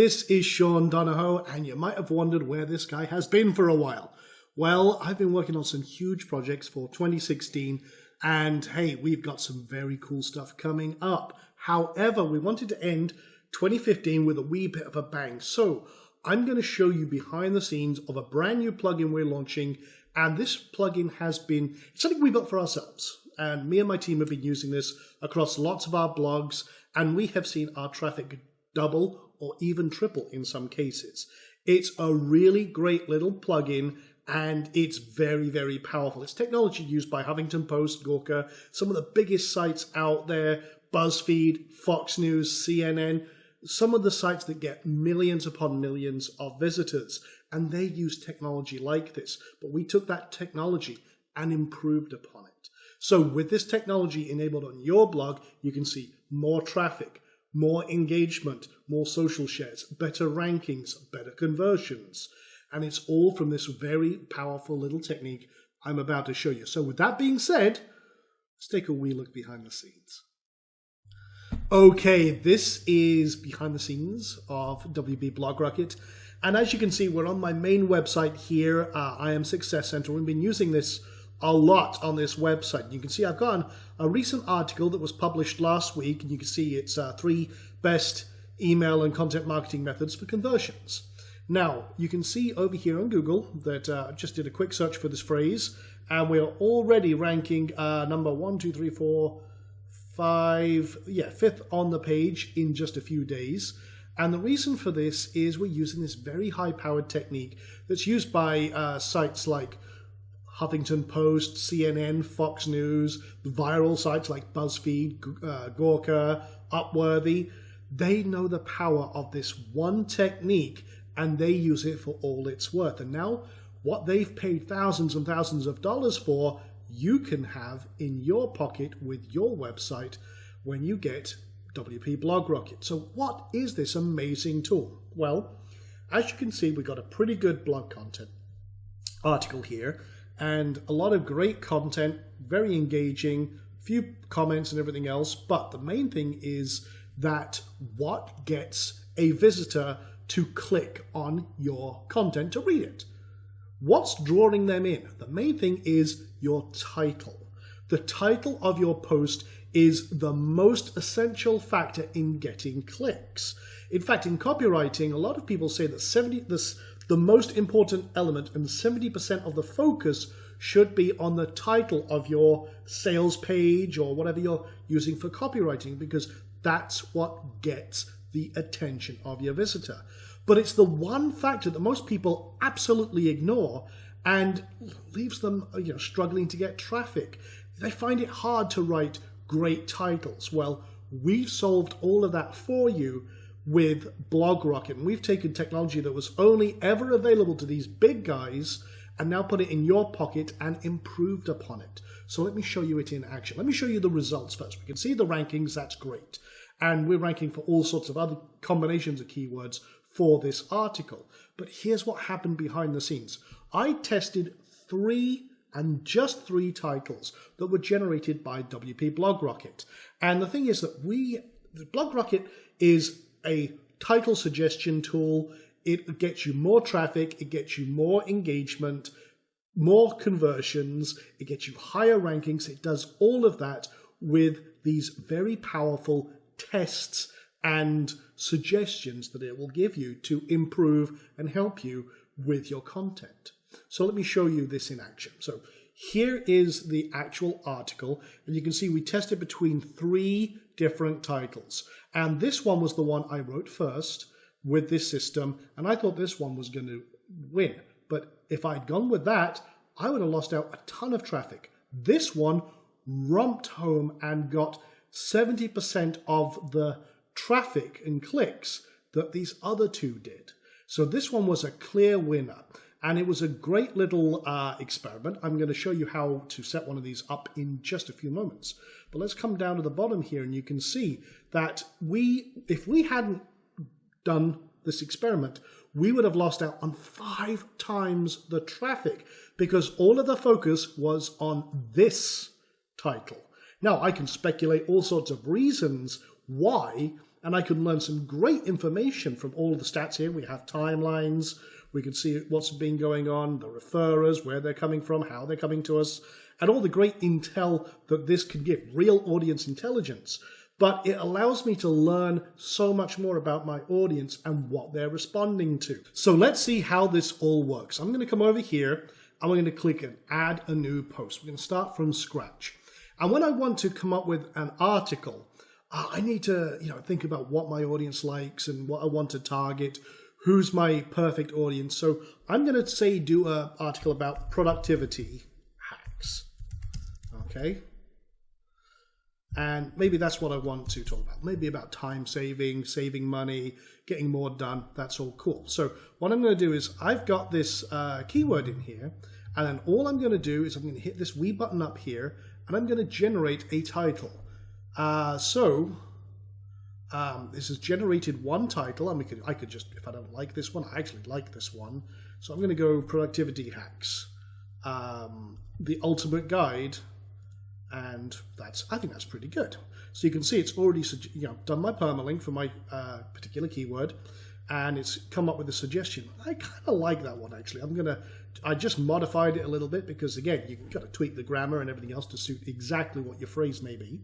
this is Sean Donahoe, and you might have wondered where this guy has been for a while. Well, I've been working on some huge projects for 2016, and hey, we've got some very cool stuff coming up. However, we wanted to end 2015 with a wee bit of a bang, so I'm going to show you behind the scenes of a brand new plugin we're launching, and this plugin has been something we built for ourselves. And me and my team have been using this across lots of our blogs, and we have seen our traffic double or even triple in some cases. It's a really great little plugin, and it's very, very powerful. It's technology used by Huffington Post, Gawker, some of the biggest sites out there, BuzzFeed, Fox News, CNN, some of the sites that get millions upon millions of visitors, and they use technology like this. But we took that technology and improved upon it. So with this technology enabled on your blog, you can see more traffic, more engagement, more social shares, better rankings, better conversions. And it's all from this very powerful little technique I'm about to show you. So with that being said, let's take a wee look behind the scenes. Okay, this is behind the scenes of WP Blog Rocket. And as you can see, we're on my main website here, I Am Success Center. We've been using this a lot on this website. You can see I've got a recent article that was published last week, and you can see it's 3 best email and content marketing methods for conversions. Now, you can see over here on Google that I just did a quick search for this phrase, and we are already ranking number 1, 2, 3, 4, 5, fifth on the page in just a few days. And the reason for this is we're using this very high-powered technique that's used by sites like Huffington Post, CNN, Fox News, viral sites like BuzzFeed, Gawker, Upworthy. They know the power of this one technique, and they use it for all it's worth. And now what they've paid thousands and thousands of dollars for, you can have in your pocket with your website when you get WP Blog Rocket. So what is this amazing tool? Well, as you can see, we've got a pretty good blog content article here, and a lot of great content, very engaging, few comments and everything else. But the main thing is that what gets a visitor to click on your content to read it? What's drawing them in? The main thing is your title. The title of your post is the most essential factor in getting clicks. In fact, in copywriting, a lot of people say that the most important element and 70% of the focus should be on the title of your sales page or whatever you're using for copywriting, because that's what gets the attention of your visitor. But it's the one factor that most people absolutely ignore and leaves them struggling to get traffic. They find it hard to write great titles. Well, we've solved all of that for you with Blog Rocket, and we've taken technology that was only ever available to these big guys and now put it in your pocket and improved upon it. So let me show you it in action. Let me show you the results first. We can see the rankings, that's great. And we're ranking for all sorts of other combinations of keywords for this article. But here's what happened behind the scenes. I tested 3 titles that were generated by WP Blog Rocket. And the thing is that Blog Rocket is a title suggestion tool. It gets you more traffic, it gets you more engagement, more conversions, it gets you higher rankings. It does all of that with these very powerful tests and suggestions that it will give you to improve and help you with your content. So let me show you this in action. So here is the actual article, and you can see we tested between 3 different titles. And this one was the one I wrote first with this system, and I thought this one was going to win. But if I'd gone with that, I would have lost out a ton of traffic. This one romped home and got 70% of the traffic and clicks that these other 2 did. So this one was a clear winner, and it was a great little experiment. I'm going to show you how to set one of these up in just a few moments. But let's come down to the bottom here, and you can see that if we hadn't done this experiment, we would have lost out on 5 times the traffic, because all of the focus was on this title. Now, I can speculate all sorts of reasons why and I can learn some great information from all of the stats here. We have timelines, we can see what's been going on, the referrers, where they're coming from, how they're coming to us, and all the great intel that this can give, real audience intelligence. But it allows me to learn so much more about my audience and what they're responding to. So let's see how this all works. I'm going to come over here and we're going to click and add a new post. We're going to start from scratch. And when I want to come up with an article, I need to think about what my audience likes and what I want to target, who's my perfect audience. So I'm going to say do an article about productivity hacks. Okay. And maybe that's what I want to talk about. Maybe about time saving, saving money, getting more done. That's all cool. So what I'm going to do is I've got this keyword in here. And then all I'm going to do is I'm going to hit this wee button up here. And I'm going to generate a title. This has generated one title. I could just, if I don't like this one, I actually like this one. So I'm going to go productivity hacks, the ultimate guide. And I think that's pretty good. So you can see it's already done my permalink for my particular keyword, and it's come up with a suggestion. I kind of like that one actually. I just modified it a little bit because again, you can kind of tweak the grammar and everything else to suit exactly what your phrase may be.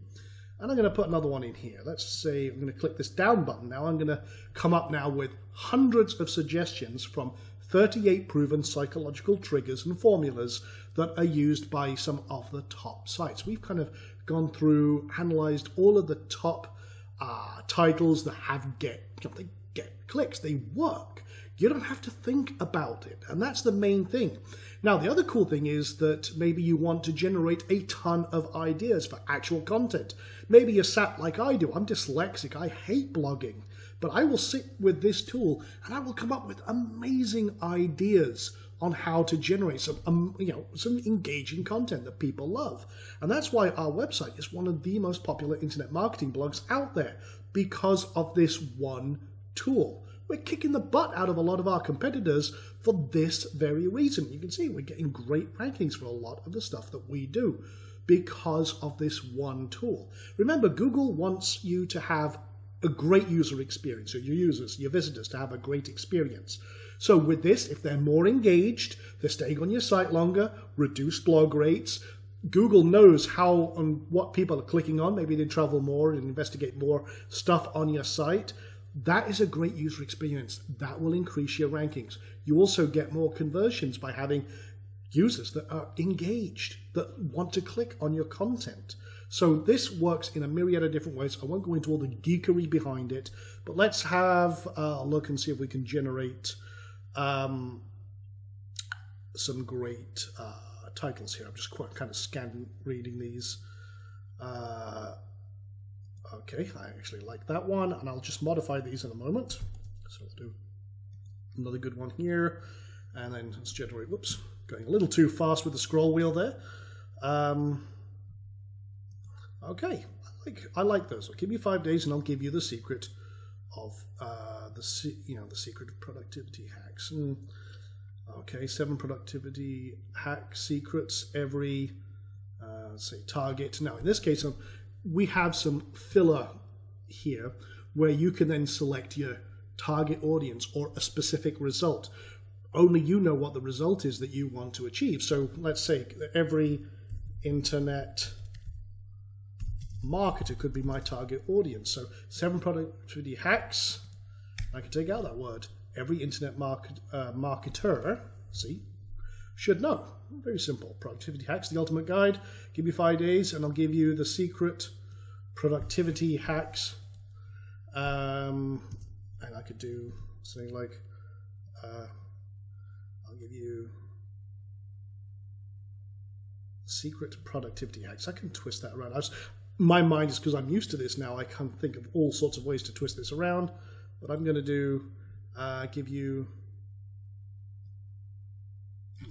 And I'm going to put another one in here. Let's say I'm going to click this down button now. I'm going to come up now with hundreds of suggestions from 38 proven psychological triggers and formulas that are used by some of the top sites. We've kind of gone through, analyzed all of the top titles that they get clicks. They work. You don't have to think about it. And that's the main thing. Now, the other cool thing is that maybe you want to generate a ton of ideas for actual content. Maybe you're sat like I do. I'm dyslexic. I hate blogging. But I will sit with this tool and I will come up with amazing ideas on how to generate some engaging content that people love. And that's why our website is one of the most popular internet marketing blogs out there, because of this one tool. We're kicking the butt out of a lot of our competitors for this very reason. You can see we're getting great rankings for a lot of the stuff that we do because of this one tool. Remember, Google wants you to have a great user experience, so your users, your visitors, to have a great experience. So with this, if they're more engaged, they're staying on your site longer, reduced blog rates, Google knows how and what people are clicking on. Maybe they travel more and investigate more stuff on your site. That is a great user experience. That will increase your rankings. You also get more conversions by having users that are engaged, that want to click on your content. So this works in a myriad of different ways. I won't go into all the geekery behind it, but let's have a look and see if we can generate some great titles here. I'm just kind of scanning, reading these. Okay, I actually like that one, and I'll just modify these in a moment. So I'll do another good one here, and then let's generate, whoops, going a little too fast with the scroll wheel there. Okay, I like those. I'll give you 5 days, and I'll give you the secret of the secret of productivity hacks. Okay, 7 productivity hack secrets every say target. Now in this case, we have some filler here where you can then select your target audience or a specific result. Only you know what the result is that you want to achieve. So let's say every internet marketer could be my target audience. So 7 productivity hacks. I can take out that word. Every internet marketer, should know. Very simple. Productivity hacks, the ultimate guide. Give me 5 days and I'll give you the secret productivity hacks. And I could do something like, I'll give you secret productivity hacks. I can twist that around. My mind is, because I'm used to this now, I can think of all sorts of ways to twist this around. But I'm going to do, give you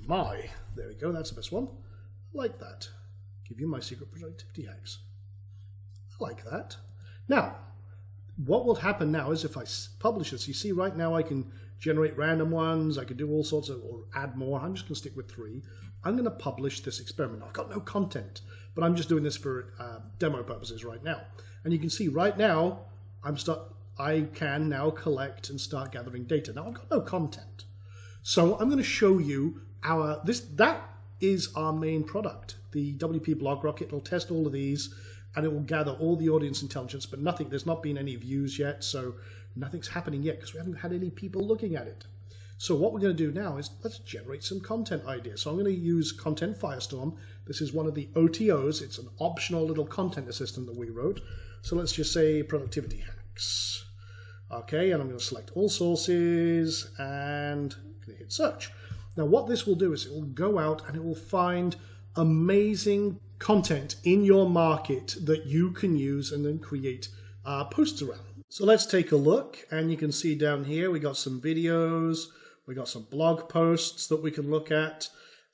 there we go, that's the best one. I like that. Give you my secret productivity hacks. I like that. Now, what will happen now is if I publish this, you see right now I can generate random ones, I can do all sorts of, or add more. I'm just going to stick with 3. I'm going to publish this experiment. I've got no content, but I'm just doing this for demo purposes right now. And you can see right now, I'm I can now collect and start gathering data. Now I've got no content. So I'm going to show you that is our main product, the WP Blog Rocket. It'll test all of these and it will gather all the audience intelligence, but there's not been any views yet, so nothing's happening yet because we haven't had any people looking at it. So what we're going to do now is let's generate some content ideas. So I'm going to use Content Firestorm. This is one of the OTOs. It's an optional little content assistant that we wrote. So let's just say productivity hacks. Okay, and I'm going to select all sources and hit search. Now what this will do is it will go out and it will find amazing content in your market that you can use and then create posts around. So let's take a look, and you can see down here we got some videos, we got some blog posts that we can look at,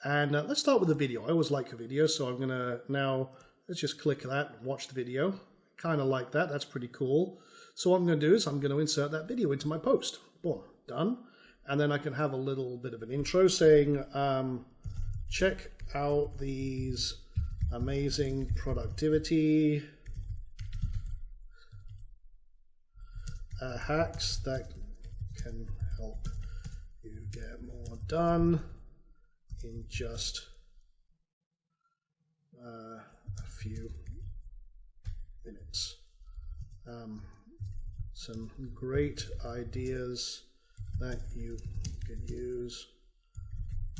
and let's start with the video. I always like a video, so I'm gonna now, let's just click that and watch the video. Kind of like that, that's pretty cool. So what I'm gonna do is I'm gonna insert that video into my post. Boom, done. And then I can have a little bit of an intro saying, check out these amazing productivity hacks that can help you get more done in just a few minutes. Some great ideas that you can use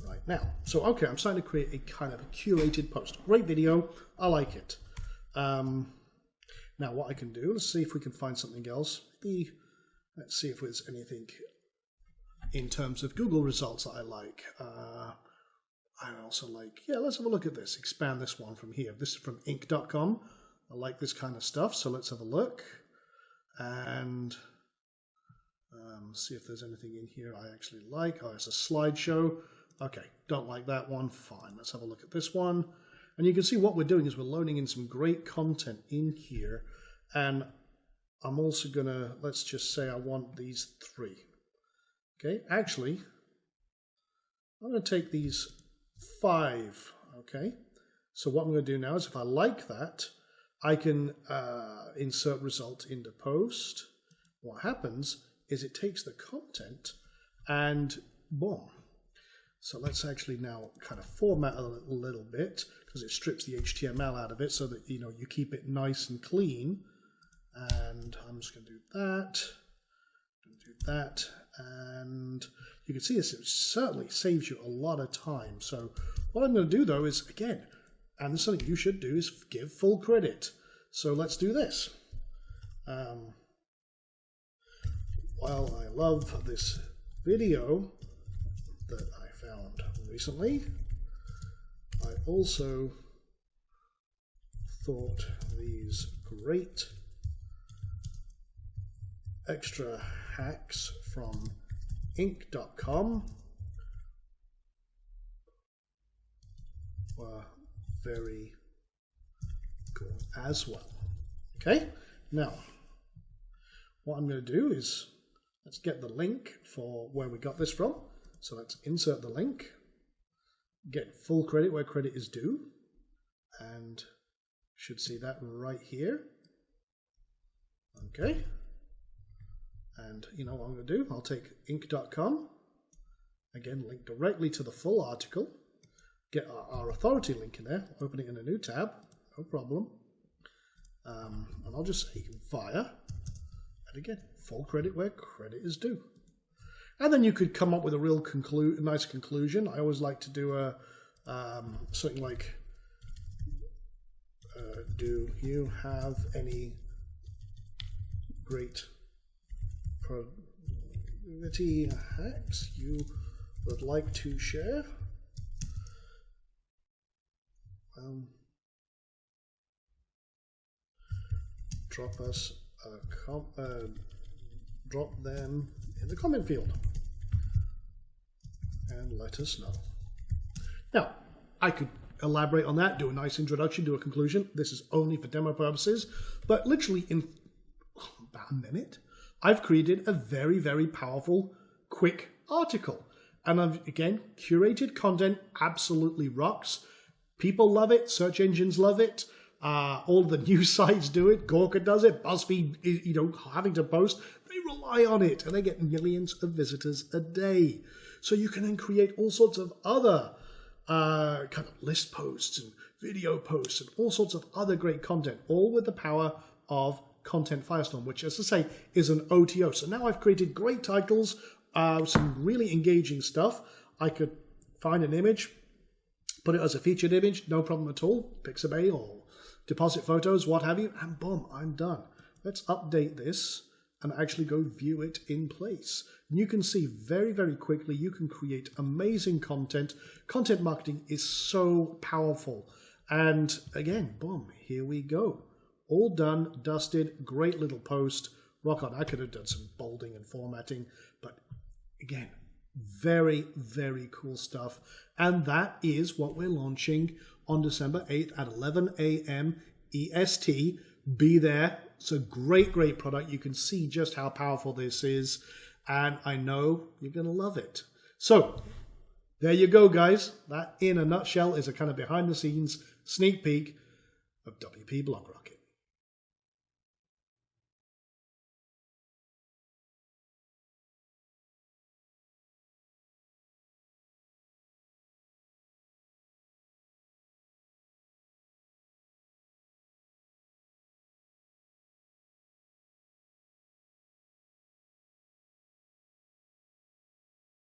right now. So okay, I'm starting to create a kind of a curated post. Great video, I like it. Now what I can do, let's see if we can find something else. Maybe, let's see if there's anything in terms of Google results that I like. I also like, yeah, let's have a look at this. Expand this one from here. This is from Inc.com. I like this kind of stuff, so let's have a look. And see if there's anything in here I actually like. Oh, it's a slideshow. Okay, don't like that one. Fine, let's have a look at this one. And you can see what we're doing is we're loading in some great content in here. And I'm also gonna, let's just say I want these 3. Okay, actually, I'm gonna take these 5, okay? So what I'm gonna do now is if I like that, I can insert result into post. What happens is it takes the content and boom. So let's actually now kind of format a little bit because it strips the HTML out of it so that you keep it nice and clean. And I'm just going to do that, and you can see this, it certainly saves you a lot of time. So what I'm going to do though is, again, and this is something you should do, is give full credit. So let's do this. While I love this video that I found recently, I also thought these great extra hacks from Inc.com were very good as well. Okay, now what I'm going to do is let's get the link for where we got this from. So let's insert the link, get full credit where credit is due, and should see that right here. Okay. And you know what I'm going to do? I'll take Inc.com, again, link directly to the full article, get our authority link in there, open it in a new tab, no problem. And I'll just say via, and again, full credit where credit is due. And then you could come up with a real nice conclusion. I always like to do something like, do you have any great productivity hacks you would like to share? Drop us a drop them in the comment field and let us know. Now, I could elaborate on that, do a nice introduction, do a conclusion. This is only for demo purposes, but literally in about a minute, I've created a very, very powerful, quick article. And I've, again, curated content, absolutely rocks. People love it, search engines love it. All the news sites do it. Gawker does it. BuzzFeed, you know, having to post. They rely on it, and they get millions of visitors a day. So you can then create all sorts of other kind of list posts and video posts and all sorts of other great content, all with the power of Content Firestorm, which, as I say, is an OTO. So now I've created great titles, some really engaging stuff. I could find an image, put it as a featured image, no problem at all, Pixabay or Deposit Photos, what have you, and boom, I'm done. Let's update this and actually go view it in place. And you can see very, very quickly, you can create amazing content. Content marketing is so powerful. And again, boom, here we go. All done, dusted, great little post. Rock on. I could have done some bolding and formatting, but again, very, very cool stuff. And that is what we're launching on December 8th at 11 a.m. EST. Be there. It's a great, great product. You can see just how powerful this is, and I know you're going to love it. So there you go, guys. That, in a nutshell, is a kind of behind-the-scenes sneak peek of WP Blog Rocket.